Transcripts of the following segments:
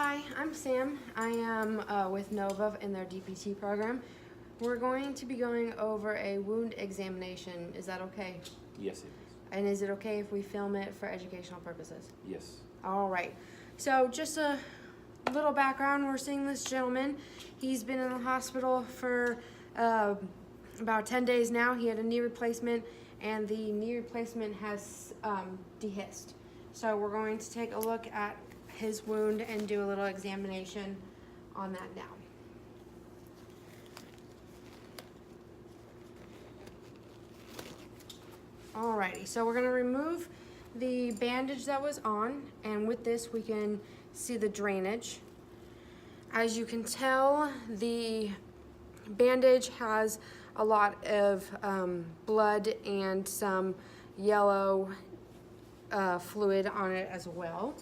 Hi, I'm Sam. I am with Nova in their DPT program. We're going to be going over a wound examination. Is that okay? Yes, it is. And is it okay if we film it for educational purposes? Yes. All right. So just a little background. We're seeing this gentleman. He's been in the hospital for about 10 days now. He had a knee replacement, and the knee replacement has dehisced. So we're going to take a look at his wound and do a little examination on that now. Alrighty, so we're gonna remove the bandage that was on, and with this we can see the drainage. As you can tell, the bandage has a lot of blood and some yellow fluid on it as well.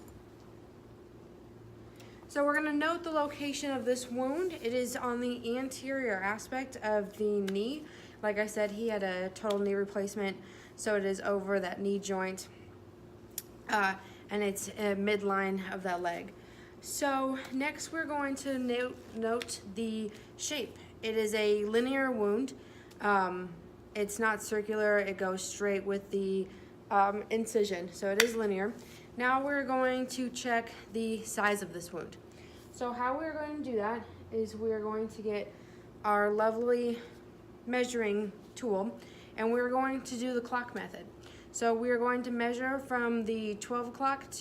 So we're gonna note the location of this wound. It is on the anterior aspect of the knee. Like I said, he had a total knee replacement, so it is over that knee joint, and it's midline of that leg. So next we're going to note the shape. It is a linear wound. It's not circular, it goes straight with the incision, so it is linear. Now we're going to check the size of this wound. So how we're going to do that is we're going to get our lovely measuring tool, and we're going to do the clock method. So we're going to measure from the 12 o'clock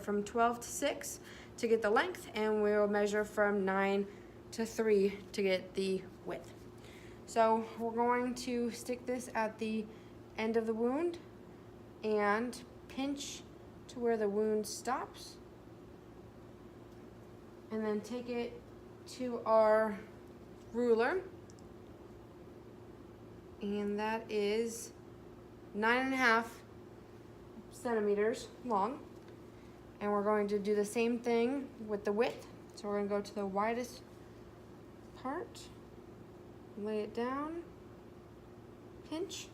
from 12 to 6 to get the length, and we'll measure from 9 to 3 to get the width. So we're going to stick this at the end of the wound and pinch to where the wound stops, and then take it to our ruler, and that is 9.5 centimeters long. And we're going to do the same thing with the width. So we're going to go to the widest part, lay it down, pinch,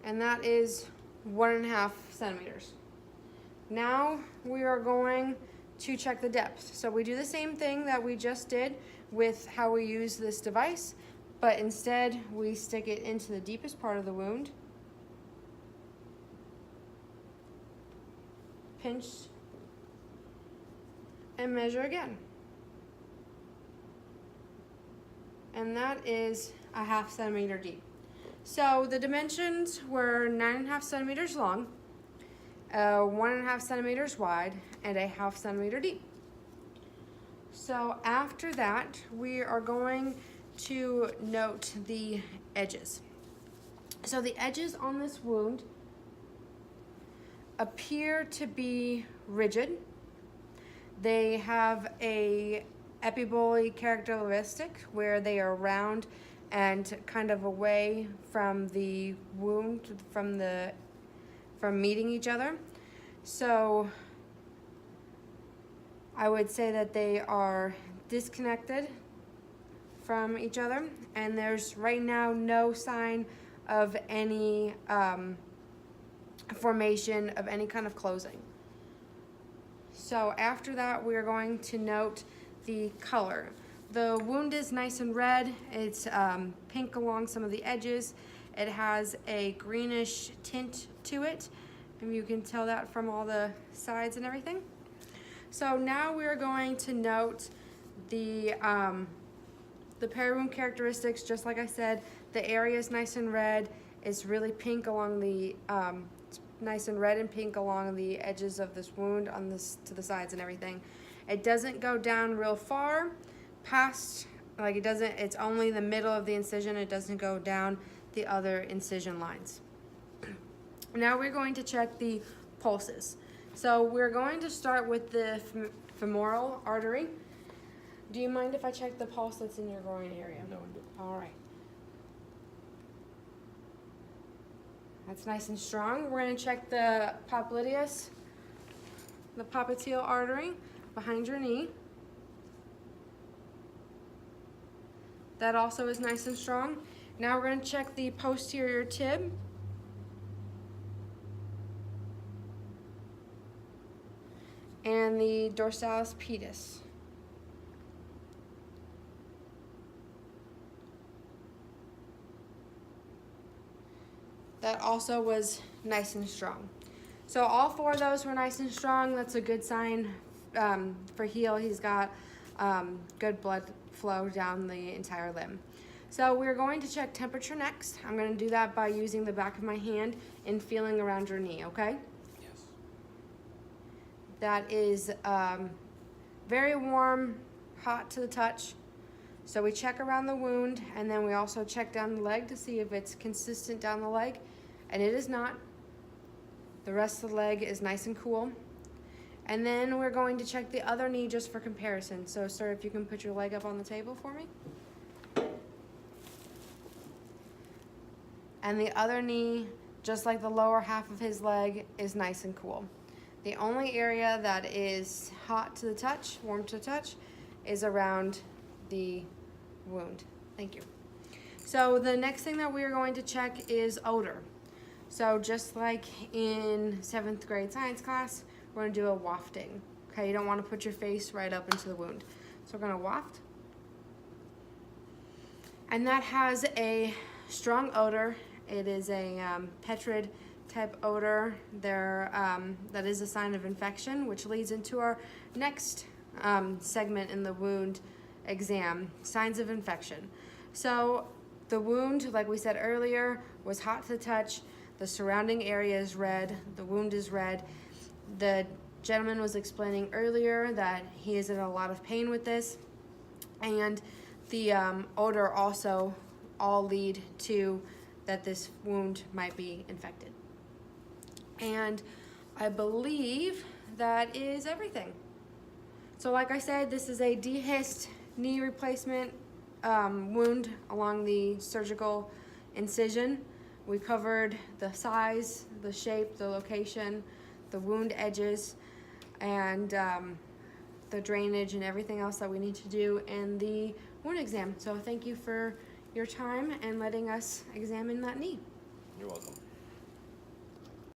and that is 1.5 centimeters. Now we are going to check the depth. So we do the same thing that we just did with how we use this device, but instead we stick it into the deepest part of the wound, pinch, and measure again. And that is 1/2 centimeter deep. So the dimensions were 9.5 centimeters long, 1.5 centimeters wide, and 1/2 centimeter deep. So after that, we are going to note the edges. So the edges on this wound appear to be rigid. They have a epiboly characteristic where they are round and kind of away from the wound, from meeting each other. So I would say that they are disconnected from each other, and there's right now no sign of any formation of any kind of closing. So after that, we're going to note the color. The wound is nice and red. It's pink along some of the edges. It has a greenish tint to it, and you can tell that from all the sides and everything. So now we're going to note the peri-wound characteristics. Just like I said, the area is nice and red. It's really pink along the nice and red and pink along the edges of this wound on this to the sides and everything. It doesn't go down real far past, like it doesn't, it's only the middle of the incision. It doesn't go down the other incision lines. Now we're going to check the pulses. So we're going to start with the femoral artery. Do you mind if I check the pulse that's in your groin area? No, I don't. All right. That's nice and strong. We're going to check the popliteus, the popliteal artery behind your knee. That also is nice and strong. Now we're going to check the posterior tib. and the dorsalis pedis. That also was nice and strong. So all 4 of those were nice and strong. That's a good sign for heel. He's got good blood flow down the entire limb. So we're going to check temperature next. I'm going to do that by using the back of my hand and feeling around your knee, okay? Yes. That is very warm, hot to the touch. So we check around the wound, and then we also check down the leg to see if it's consistent down the leg, and it is not. The rest of the leg is nice and cool. And then we're going to check the other knee just for comparison. So sir, if you can put your leg up on the table for me. And the other knee, just like the lower half of his leg, is nice and cool. The only area that is hot to the touch, warm to the touch, is around the wound. Thank you. So the next thing that we are going to check is odor. So just like in 7th grade science class, we're going to do a wafting. Okay, you don't want to put your face right up into the wound. So we're going to waft. And that has a strong odor. It is a petrid type odor there. That is a sign of infection, which leads into our next segment in the wound exam, signs of infection. So the wound, like we said earlier, was hot to the touch. The surrounding area is red. The wound is red. The gentleman was explaining earlier that he is in a lot of pain with this, and the odor also all lead to that this wound might be infected. And I believe that is everything. So like I said, this is a dehisced knee replacement wound along the surgical incision. We covered the size, the shape, the location, the wound edges, and the drainage and everything else that we need to do in the wound exam. So thank you for your time and letting us examine that knee. You're welcome.